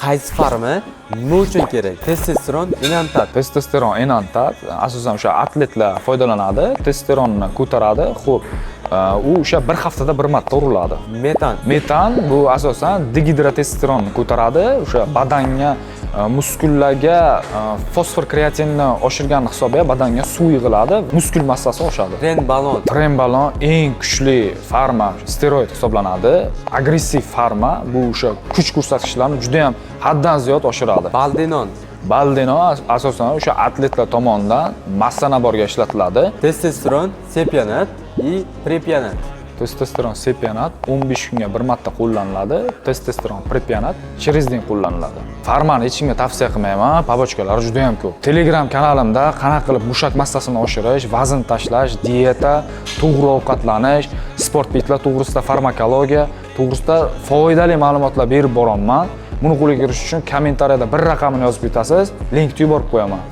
qaysi farma nima uchun kerak? Testosteron, enantat. Testosteron, enantat asosan o'sha atletlar foydalanadi, testosteronni ko'taradi. Xo'p, u o'sha bir haftada bir marta uriladi. Metan bu asosan degidrotestosteronni ko'taradi, o'sha badanga, muskullarga fosfor kreatinni oshirgan hisobiga badanga suv yig'iladi, muskul massasi oshadi. Trenbolon eng kuchli farma, steroid hisoblanadi. Agressiv farma, bu o'sha kuch ko'rsatkichlarini juda ham haddan ziyod oshiradi. Baldenon asosan o'sha atletlar tomonidan massa naborga ishlatiladi. Testosteron, sepionat и prepionat. Testosteron sepionat 15 kunga bir marta qo'llaniladi. Testosteron prepionat через день qo'llaniladi. Farmani hech kimga tavsiya qilmayman, pobochkalari juda ham ko'p. Telegram kanalimda qanaqa qilib mushak massasini oshirish, vazn tashlash, dieta, to'g'ri ovqatlanish, sport bitlar to'g'risida, farmakologiya to'g'risida foydali ma'lumotlar berib boraman. Buni qo'lga kiritish uchun kommentariyada bir raqamini yozib ketasiz, linkni yuborib qo'yaman.